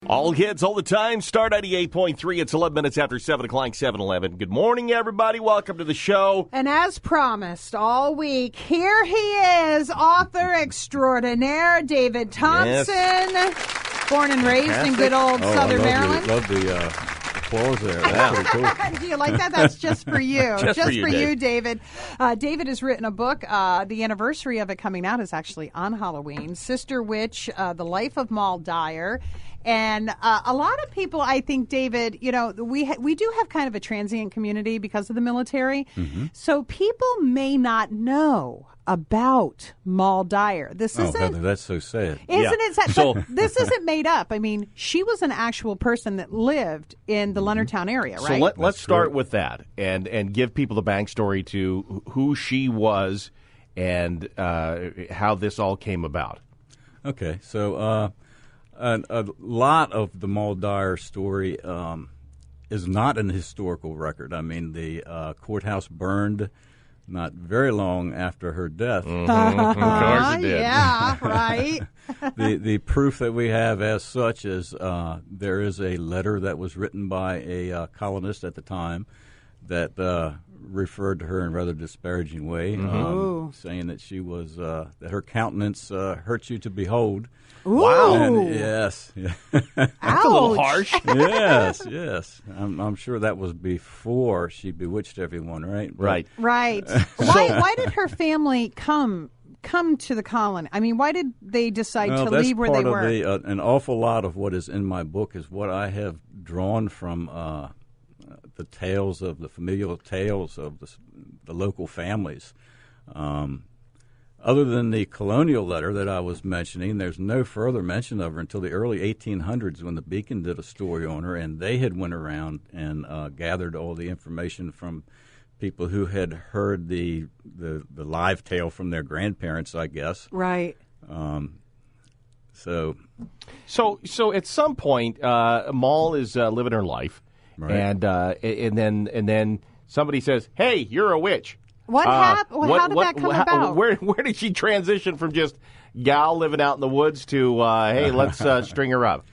All hits, all the time. Star 98.3. It's 11 minutes after 7 o'clock, 7:11. Good morning, everybody. Welcome to the show. And as promised all week, here he is, author extraordinaire, David Thompson. Yes. Born and raised in good old Southern Maryland. Love the applause there. That's pretty cool. Do you like that? That's just for you. Just for you, David. David has written a book. The anniversary of it coming out is actually on Halloween. Sister Witch, The Life of Moll Dyer. And a lot of people, I think, David, you know, we do have kind of a transient community because of the military. Mm-hmm. So people may not know about Moll Dyer. This isn't. That's so sad. Isn't it sad? So this isn't made up. I mean, she was an actual person that lived in the Leonardtown area, right? So let's start with that and give people the backstory to who she was and how this all came about. Okay, so a lot of the Moll Dyer story is not an historical record. I mean, the courthouse burned not very long after her death. Mm-hmm. Of course it did. Yeah, right. The proof that we have as such is there is a letter that was written by a colonist at the time that referred to her in a rather disparaging way, saying that she was that her countenance hurts you to behold. Ooh. Wow! And yes, That's a little harsh. yes. I'm sure that was before she bewitched everyone, right? Right. Why did her family come to the colony? I mean, why did they decide to leave where they were? An awful lot of what is in my book is what I have drawn from the tales of the familial tales of the local families. Other than the colonial letter that I was mentioning, there's no further mention of her until the early 1800s when the Beacon did a story on her, and they had went around and gathered all the information from people who had heard the live tale from their grandparents, I guess. Right. So at some point, Moll is living her life, right. and then somebody says, "Hey, you're a witch." What happened? How did that come about? Where did she transition from just gal living out in the woods to hey, let's string her up?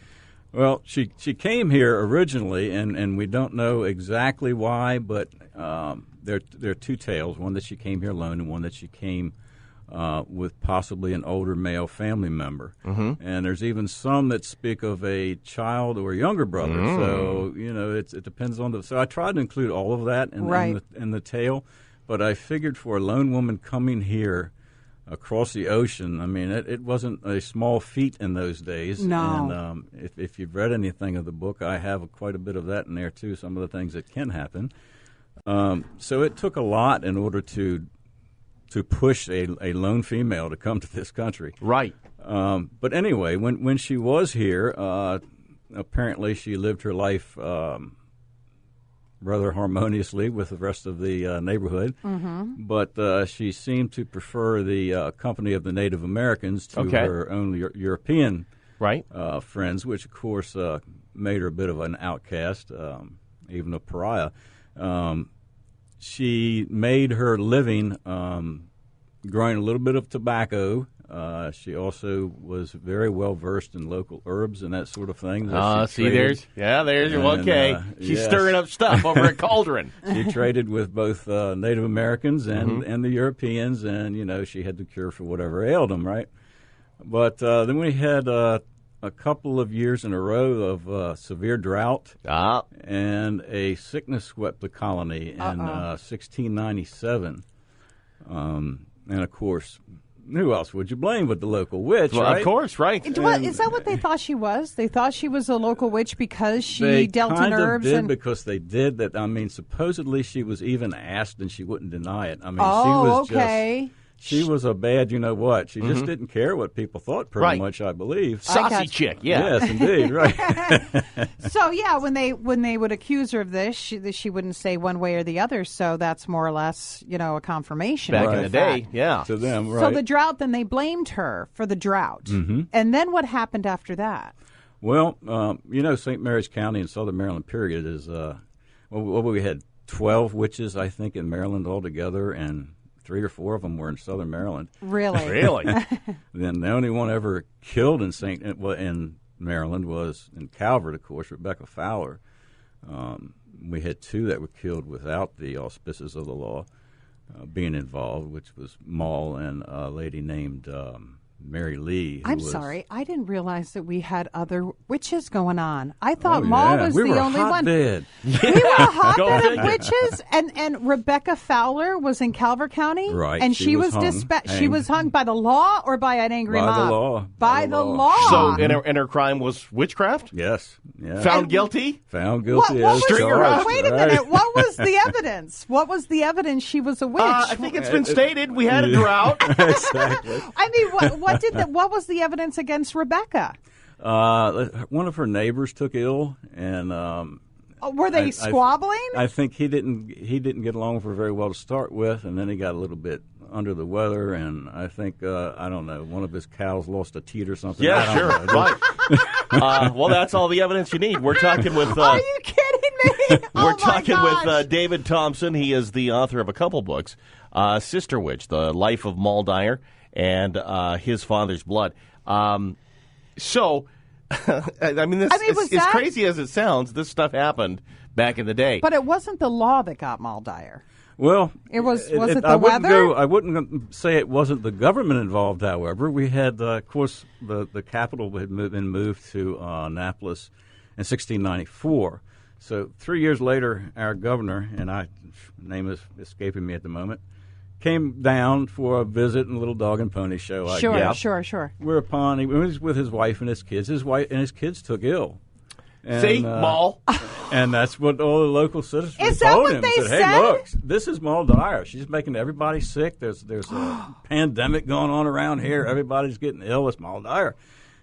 Well, she came here originally, and we don't know exactly why, but there are two tales: one that she came here alone, and one that she came with possibly an older male family member. Mm-hmm. And there's even some that speak of a child or a younger brother. Mm. So it depends on So I tried to include all of that in the tale. But I figured for a lone woman coming here across the ocean, I mean, it wasn't a small feat in those days. No. And if you've read anything of the book, I have quite a bit of that in there, too, some of the things that can happen. So it took a lot in order to push a lone female to come to this country. Right. But anyway, when she was here, apparently she lived her life rather harmoniously with the rest of the neighborhood. Mm-hmm. But she seemed to prefer the company of the Native Americans to her own European friends, which, of course, made her a bit of an outcast, even a pariah. She made her living growing a little bit of tobacco. She also was very well versed in local herbs and that sort of thing. There's she's stirring up stuff over a cauldron. She traded with both Native Americans and the Europeans, and she had the cure for whatever ailed them, right? But then we had a couple of years in a row of severe drought, and a sickness swept the colony in 1697, and of course. Who else would you blame but the local witch, right? Of course, right. Is that what they thought she was? They thought she was a local witch because she dealt in herbs? They kind of did because they did that. I mean, supposedly she was even asked and she wouldn't deny it. I mean, she was a bad you-know-what. She just didn't care what people thought pretty much, I believe. Saucy chick, yeah. Yes, indeed, right. So, yeah, when they would accuse her of this, she wouldn't say one way or the other, so that's more or less, a confirmation. Back in the day, yeah. To them, right. So the drought, then they blamed her for the drought. Mm-hmm. And then what happened after that? Well, St. Mary's County in Southern Maryland, period, is, we had 12 witches, I think, in Maryland altogether, and 3 or 4 of them were in Southern Maryland. Really? Really? Then the only one ever killed in Maryland was in Calvert, of course, Rebecca Fowler. We had 2 that were killed without the auspices of the law being involved, which was Moll and a lady named Mary Lee. I'm sorry, I didn't realize that we had other witches going on. I thought Moll was we the were only one. hotbed. We were a hotbed figure. of witches, and Rebecca Fowler was in Calvert County, Right, And she she was was hung, she was hung by the law or by an angry By the mob? law. By the law. So, and her crime was witchcraft? Yes. Yeah. Found guilty? Found What guilty. was, as charged, wait a right. minute. What was the evidence? What was the evidence she was a witch? I think it's been stated. We had a drought. Exactly. I mean, what was the evidence against Rebecca? One of her neighbors took ill, and Were they squabbling? I think he didn't get along with her very well to start with, and then he got a little bit under the weather, and I think I don't know, one of his cows lost a teat or something. Yeah, sure. Right. Well, that's all the evidence you need. We're talking with. Are you kidding me? We're talking with David Thompson. He is the author of a couple books, Sister Witch, The Life of Moll Dyer, and His Father's Blood. So, I mean, as crazy as it sounds, this stuff happened back in the day. But it wasn't the law that got Moll Dyer. Well, it was the I wouldn't weather? I wouldn't say it wasn't the government involved. However, we had, of course, the capital had been moved to Annapolis in 1694. So 3 years later, our governor, and name is escaping me at the moment, came down for a visit and a little dog and pony show. Sure. Whereupon he was with his wife and his kids. His wife and his kids took ill. And, See, Moll. And that's what all the local citizens Is that told what him. they Said, said? Hey, look, this is Moll Dyer. She's making everybody sick. There's a pandemic going on around here. Everybody's getting ill. It's Moll Dyer.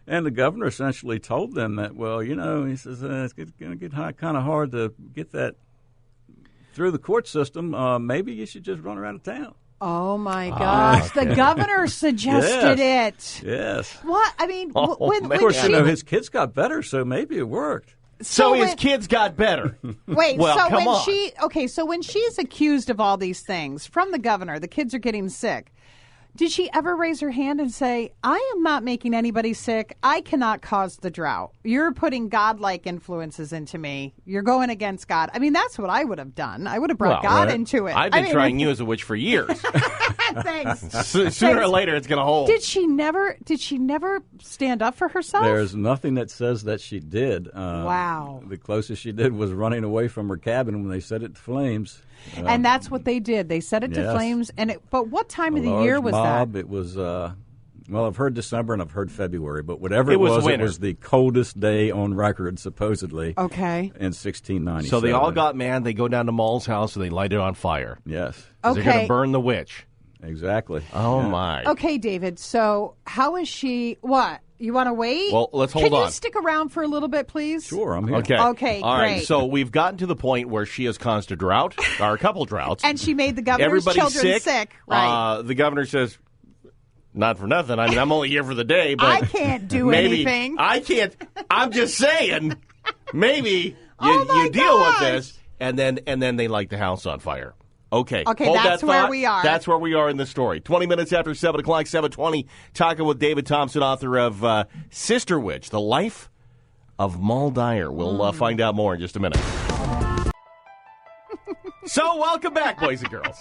And the governor essentially told them that, well, you know, he says, it's going to get kind of hard to get that through the court system. Maybe you should just run around town. Oh, my gosh. The governor suggested it. Yes. What? I mean, when Of course, she... his kids got better, so maybe it worked. So his kids got better. Wait, well, so come when on. so when she's accused of all these things from the governor, the kids are getting sick. Did she ever raise her hand and say, I am not making anybody sick. I cannot cause the drought. You're putting godlike influences into me. You're going against God. I mean, that's what I would have done. I would have brought God into it. I've been trying you as a witch for years. Thanks. Sooner or later, it's going to hold. Did she never stand up for herself? There's nothing that says that she did. Wow. The closest she did was running away from her cabin when they set it to flames. And that's what they did. They set it to flames. But what time of the year was mob, that? It was, well, I've heard December and I've heard February, but whatever it was winter. It was the coldest day on record, supposedly, Okay. in 1697. So they all got mad. They go down to Moll's house and they light it on fire. Yes. 'Cause They're going Okay. to burn the witch. Exactly. Oh, Yeah. my. Okay, David. So how is she? What? You want to wait? Well, let's hold Can on. you stick around for a little bit, please? Sure, I'm here. Okay, All right. great. So we've gotten to the point where she has caused a drought, or a couple droughts. And she made the governor's Everybody's children sick. Right. The governor says, not for nothing. I mean, I'm only here for the day, but I can't do maybe anything. I can't. I'm just saying. Maybe Oh, my you deal with gosh. this, and then they light the house on fire. Okay. Okay, Hold that's that where thought. we are. That's where we are in the story. 20 minutes after 7 o'clock, 7:20, talking with David Thompson, author of Sister Witch, The Life of Moll Dyer. We'll find out more in just a minute. So, welcome back, boys and girls.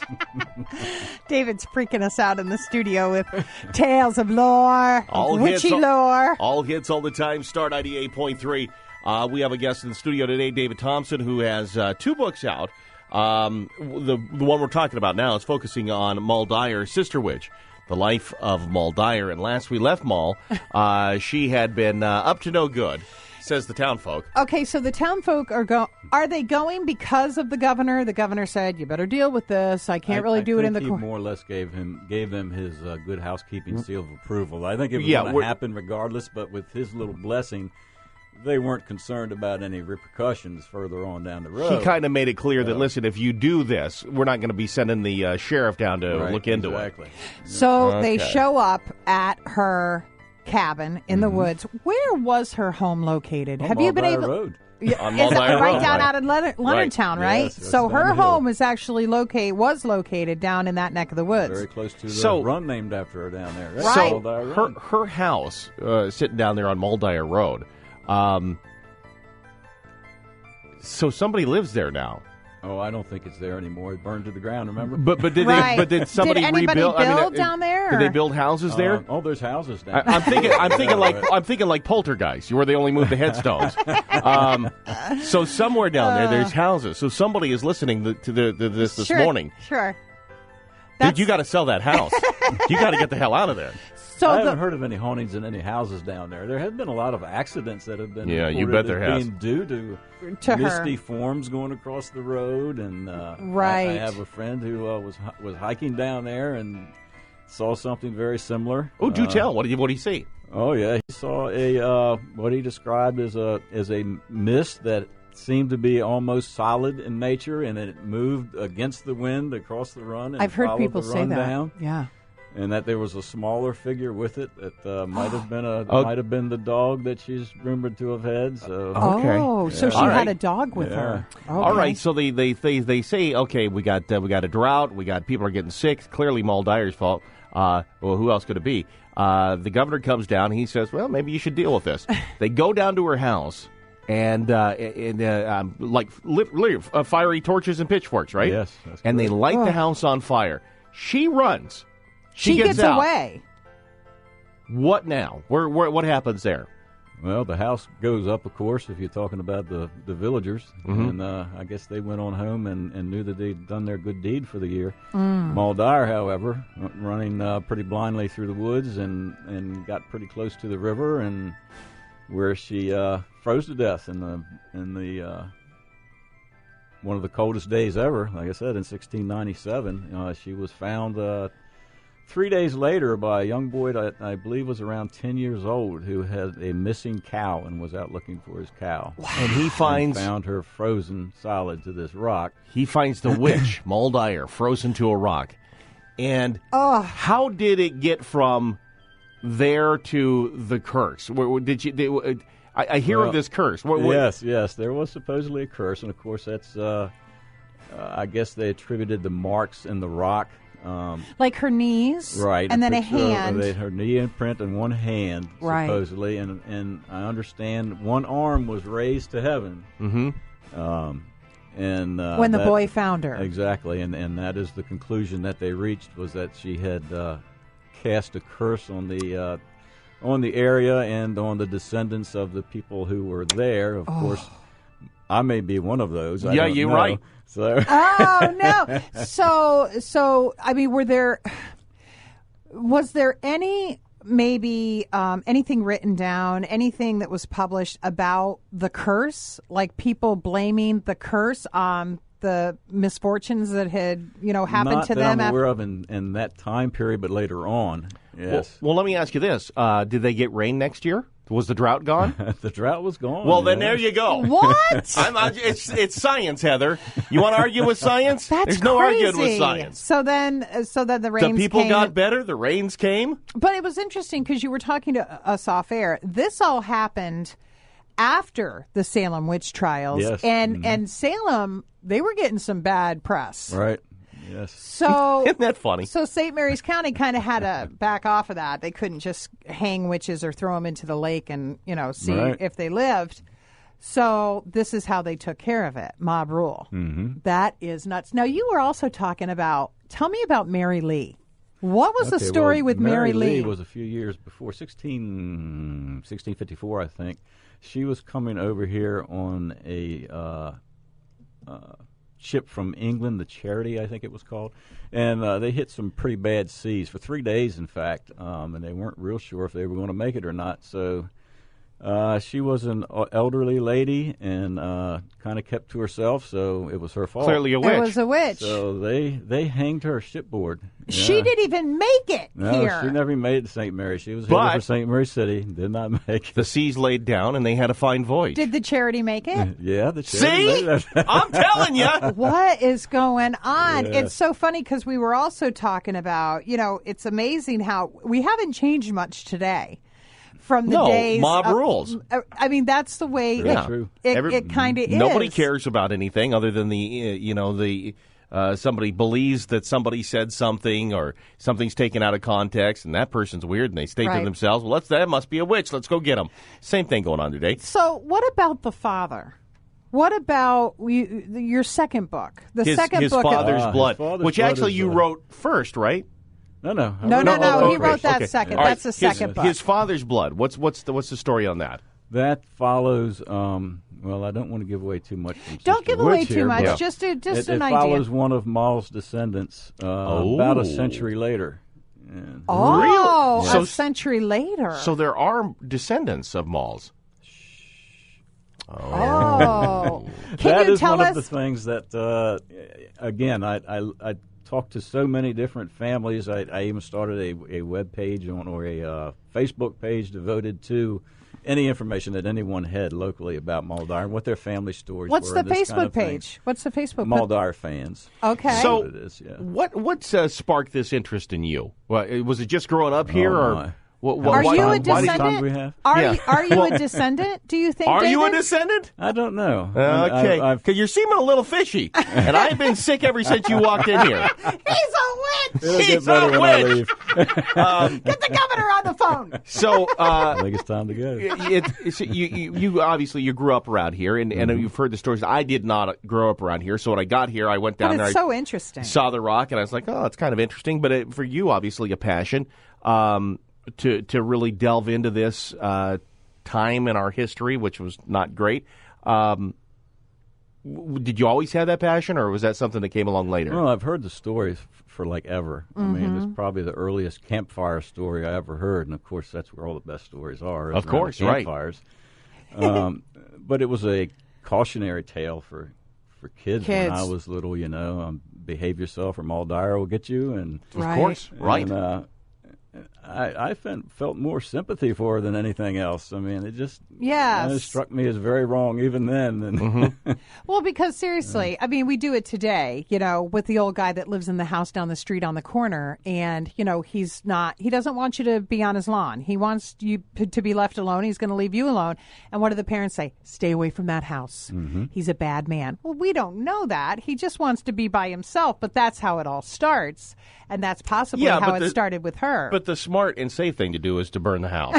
David's freaking us out in the studio with tales of lore, witchy lore. All hits all the time. Star 98.3. We have a guest in the studio today, David Thompson, who has 2 books out. The one we're talking about now is focusing on Moll Dyer, Sister Witch, The Life of Moll Dyer. And last we left Moll, she had been up to no good, says the townfolk. Okay, so the townfolk are they going because of the governor? The governor said, "You better deal with this. I can't really do it in the court." court." He more or less gave them his good housekeeping seal of approval. I think it was Yeah, going to happen regardless, but with his little blessing, they weren't concerned about any repercussions further on down the road. He kind of made it clear that, listen, if you do this, we're not going to be sending the sheriff down to look into it. So they show up at her cabin in the woods. Where was her home located? Have you been able? Road. On Is Moll it Dyer right Road. down out in Leonardtown, right? Yes, so that's her down the hill. home is actually was located down in that neck of the woods. Very close to the So- run named after her down there. Right. Moll Dyer Her, Run. her house, sitting down there on Moll Dyer Road, So somebody lives there now. Oh, I don't think it's there anymore. It burned to the ground. Remember? But did Right. did somebody Did anybody rebuild? build down there? Did they or- build houses there? There's houses down. I'm thinking like Poltergeist, where they only move the headstones. So somewhere down there's houses. So somebody is listening to this Sure, morning. Sure. Dude, you got to sell that house. You got to get the hell out of there. So I haven't heard of any hauntings in any houses down there. There have been a lot of accidents that have been Yeah, you reported bet there as has. being due to To her. misty forms going across the road, and Right. I have a friend who was hiking down there and saw something very similar. Oh, do tell. What did he see? Oh yeah, he saw a what he described as a mist that seemed to be almost solid in nature, and it moved against the wind across the run. And I've heard followed people the say run that. down. Yeah. And that there was a smaller figure with it that might have been Oh. might have been the dog that she's rumored to have had. So Okay. Oh, so she All had right. a dog with Yeah. her. All Okay. right, so they say, okay, we got a drought, we got people are getting sick. Clearly, Moll Dyer's fault. Well, who else could it be? The governor comes down. He says, well, maybe you should deal with this. They go down to her house and literally fiery torches and pitchforks, right? Yes, that's and they correct. light the house on fire. She runs. She gets out. away. What now? What happens there? Well, the house goes up, of course, if you're talking about the villagers. Mm-hmm. And I guess they went on home and knew that they'd done their good deed for the year. Moll Dyer, however, went running pretty blindly through the woods and got pretty close to the river, and where she froze to death in the one of the coldest days ever. Like I said, in 1697, she was found 3 days later by a young boy that I believe was around 10 years old, who had a missing cow and was out looking for his cow. And he finds Found her frozen solid to this rock. the witch, Moll Dyer, frozen to a rock. And how did it get from there to the curse? I hear of this curse. Yes, there was supposedly a curse, and of course that's, I guess they attributed the marks in the rock. Like her knees, Right, and then a picture of hand. her knee imprint and one hand, Right. supposedly, and I understand one arm was raised to heaven. Mm-hmm. And when the that- boy found her. Exactly, and that is the conclusion that they reached, was that she had cast a curse on the area and on the descendants of the people who were there. Of course, I may be one of those. I Yeah, don't you're know. right. So Oh no! So I mean, was there any maybe anything written down, anything that was published about the curse, like people blaming the curse on the misfortunes that had happened not to that them? I'm aware of in that time period, but later on, yes. Well, let me ask you this: did they get rain next year? Was the drought gone? The drought was gone. Well, then yeah. there you go. What? It's science, Heather. You want to argue with science? That's There's no crazy. arguing with science. So then the The rains people came. got better. The rains came. But it was interesting because you were talking to us off air. This all happened after the Salem witch trials, Yes. and Salem, they were getting some bad press. Right. Yes. So Isn't that funny? So St. Mary's County kind of had to back off of that. They couldn't just hang witches or throw them into the lake and see Right. if they lived. So this is how they took care of it. Mob rule. Mm-hmm. That is nuts. Now you were also talking about. Tell me about Mary Lee. What was the Okay, story well, with Mary Lee? Lee? Was a few years before 1654, I think. She was coming over here on a ship from England, the Charity, I think it was called, and they hit some pretty bad seas for 3 days, in fact, and they weren't real sure if they were going to make it or not. So she was an elderly lady and kind of kept to herself, so it was her fault. Clearly a witch. It was a witch. So they hanged her shipboard. She Yeah. didn't even make it No, here. she never made it to St. Mary. She was But- headed for St. Mary City. Did not make it. The seas laid down, and they had a fine voyage. Did the charity make it? Yeah, the charity See? made it. I'm telling you. What is going on? Yeah. It's so funny because we were also talking about, it's amazing how we haven't changed much today from the No, days. mob of- rules. I mean, that's the way Very true. it kind of is. Nobody cares about anything other than the somebody believes that somebody said something or something's taken out of context, and that person's weird, and they state to themselves, well, that must be a witch. Let's go get them. Same thing going on today. So what about the father? What about your second book? His father's blood, which actually you wrote first, right? No. He wrote that second. All That's the second book. His father's blood. What's the story on that? That follows. Well, I don't want to give away too much. Don't give away too much. Yeah. Just an idea. It follows one of Moll's descendants about a century later. And Oh, So- a century later. So there are descendants of Molls. Oh. Can that you is tell one us? of the things that, again, I talked to so many different families. I even started a web page or a Facebook page devoted to any information that anyone had locally about Moll Dyer and what their family stories What's were. the and this kind Facebook of thing. page? What's the Facebook Moll page? Dyer fans. Okay. So, That's what it is, yeah. what sparked this interest in you? Well, was it just growing up here, Oh, or my. Are you a Why do you descendant? time do we have? Are you a descendant? Do you think? are you a David? descendent? I don't know. Okay, I've- because you're seeming a little fishy, and I've been sick ever since you walked in here. He's a witch. It'll get He's better a when I witch. leave. Get the governor on the phone. So, I think it's time to go. you obviously you grew up around here, and you've heard the stories. I did not grow up around here, so when I got here, I went down But there. it's so interesting. Saw the rock, and I was like, oh, it's kind of interesting. But for you, obviously, a passion to really delve into this time in our history, which was not great. Did you always have that passion, or was that something that came along later? Well, I've heard the stories for like ever. I mean, it's probably the earliest campfire story I ever heard, and of course, that's where all the best stories are. Of is around course, the right. campfires. But it was a cautionary tale for kids when I was little. You know, behave yourself, or Moll Dyer will get you, and Of course, right. And, I felt more sympathy for her than anything else. I mean, it just Yes. it struck me as very wrong even then. And Well, because seriously, I mean, we do it today, with the old guy that lives in the house down the street on the corner, and, he doesn't want you to be on his lawn. He wants you to be left alone. He's going to leave you alone. And what do the parents say? Stay away from that house. He's a bad man. Well, we don't know that. He just wants to be by himself, but that's how it all starts. And that's possibly how it started with her. But the smart and safe thing to do is to burn the house.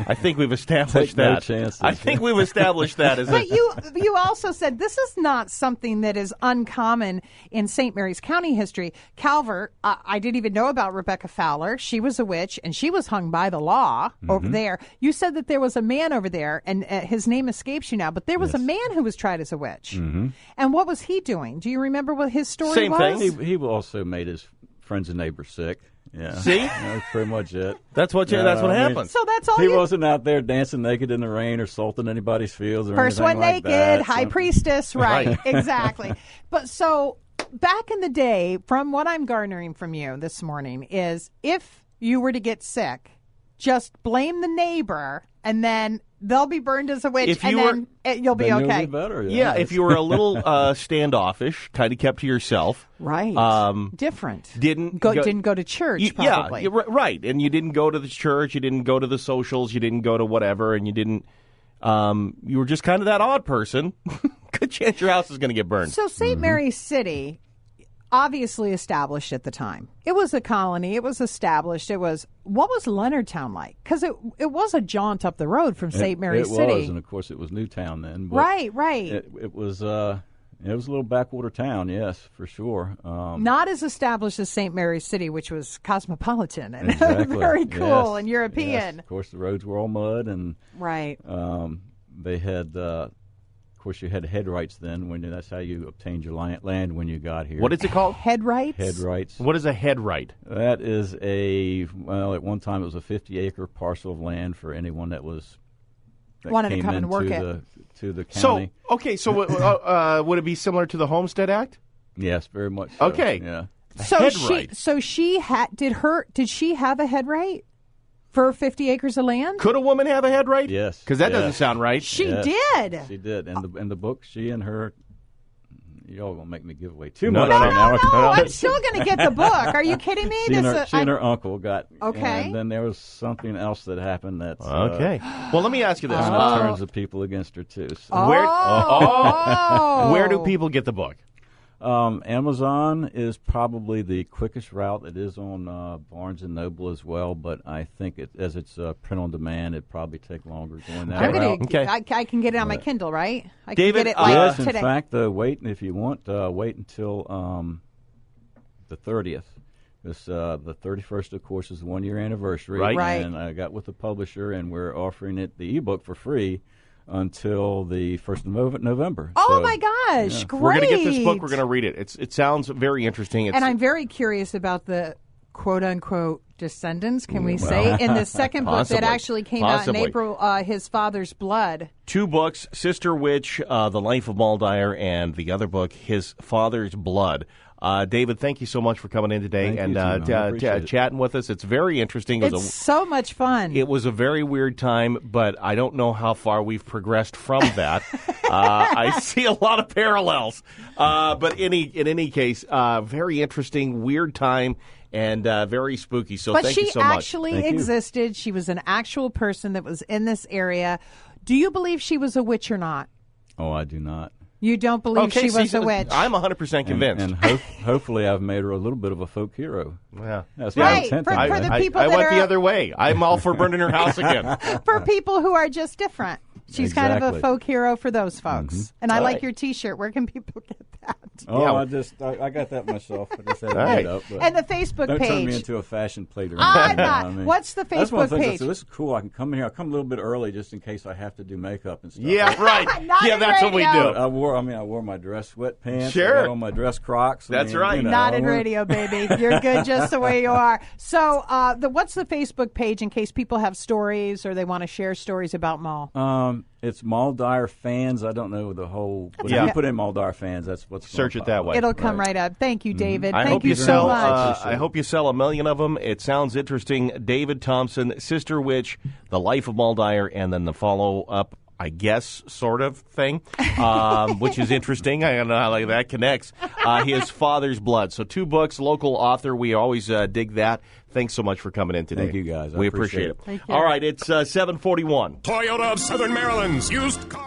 I think we've established Take no that. chances. I think we've established that as But you also said this is not something that is uncommon in St. Mary's County history. Calvert, I didn't even know about Rebecca Fowler. She was a witch, and she was hung by the law over there. You said that there was a man over there, and his name escapes you now, but there was a man who was tried as a witch. And what was he doing? Do you remember what his story Same was? thing. he also made his friends and neighbors sick. Yeah. See? That's pretty much it. That's what Yeah, that's what I mean, happened. So that's all He you... wasn't out there dancing naked in the rain or salting anybody's fields or First anything one like naked, that. high priestess, right, exactly. But so back in the day, from what I'm garnering from you this morning is if you were to get sick, just blame the neighbor and then they'll be burned as a witch If and you then you'll be Then okay. You'll be better. Yeah, if you were a little standoffish, kind of kept to yourself. Right. Different. Didn't go to church, probably. Yeah, right. And you didn't go to the church, you didn't go to the socials, you didn't go to whatever, and you didn't. You were just kind of that odd person. Good chance your house is going to get burned. So St. Mary's City, obviously established at the time. It was a colony. It was established. What was Leonardtown like? Because it was a jaunt up the road from St. Mary's City. It was, and of course it was Newtown then. But Right. It was a little backwater town, yes, for sure. Not as established as St. Mary's City, which was cosmopolitan and Exactly. very cool Yes. and European. Yes. Of course, the roads were all mud, and Right. they had, of course, you had head rights then. That's how you obtained your land when you got here. What is it called? Head rights? Head rights? What is a head right? That is at one time it was a 50-acre parcel of land for anyone that Wanted to came come and work to the county. So would it be similar to the Homestead Act? Yes, very much so. Okay. Yeah. Head right. So she did she have a head right for 50 acres of land? Could a woman have a head right? Yes. Because that Yes. doesn't sound right. She Yes. did. She did. And in the book, she and her. Y'all gonna make me give away too No, much. no, No, now. I'm still going to get the book. Are you kidding me? She and her uncle got. Okay. And then there was something else that happened that. Okay. Well, let me ask you this. Kind of turns the people against her too. So. Where Oh. where do people get the book? Amazon is probably the quickest route. It is on Barnes & Noble as well, but I think as it's print on demand, it'd probably take longer going that route. Okay. I can get it on my Kindle, right? I can David, get it Yes, today. in fact, wait, if you want, wait until the 30th. The 31st, of course, is the 1-year anniversary. Right. And I got with the publisher, and we're offering the ebook for free until the 1st of November. Oh, So, my gosh. Great. We're going to get this book. We're going to read it. It sounds very interesting. And I'm very curious about the quote-unquote descendants, can we say, in the second book that actually came out in April, His Father's Blood. 2 books, Sister Witch, The Life of Moll Dyer, and the other book, His Father's Blood. David, thank you so much for coming in today and chatting with us. It's very interesting. It's so much fun. It was a very weird time, but I don't know how far we've progressed from that. I see a lot of parallels. But in any case, very interesting, weird time, and very spooky. So thank you so much. But she actually existed. She was an actual person that was in this area. Do you believe she was a witch or not? Oh, I do not. You don't believe she was a witch? I'm 100% convinced. And hopefully I've made her a little bit of a folk hero. Yeah. That's right. my intent. For the people I that went the other way. I'm all for burning her house again. For people who are just different. She's kind of a folk hero for those folks. Mm-hmm. And I like your T-shirt. Where can people get that? Oh, Yeah. I got that myself. I just had it Right. made up. But And the Facebook don't page. turn me into a fashion plate or I'm anything. not. I mean, What's the that's one of Facebook the things I page? said, this is cool. I can come in here. I'll come a little bit early just in case I have to do makeup and stuff. Yeah, right. Not Yeah, in that's what we radio. do. I wore my dress sweatpants. Sure. I got on my dress Crocs. That's right. You know, Not in radio, baby. You're good just the way you are. So, what's the Facebook page in case people have stories or they want to share stories about Moll? It's Moll Dyer Fans. I don't know the whole. But Yeah. if you put in Moll Dyer Fans, that's what's Search gonna it that pop way. up. It'll come right up. Thank you, David. I Thank hope you you so sell. much. I hope you sell 1 million of them. It sounds interesting. David Thompson, Sister Witch, The Life of Moll Dyer, and then the follow-up, I guess, sort of thing, which is interesting. I don't know how that connects. His Father's Blood. So 2 books, local author. We always dig that. Thanks so much for coming in today. Thank you, guys. I We appreciate appreciate it. it. All right, it's 7:41. Toyota of Southern Maryland's used car.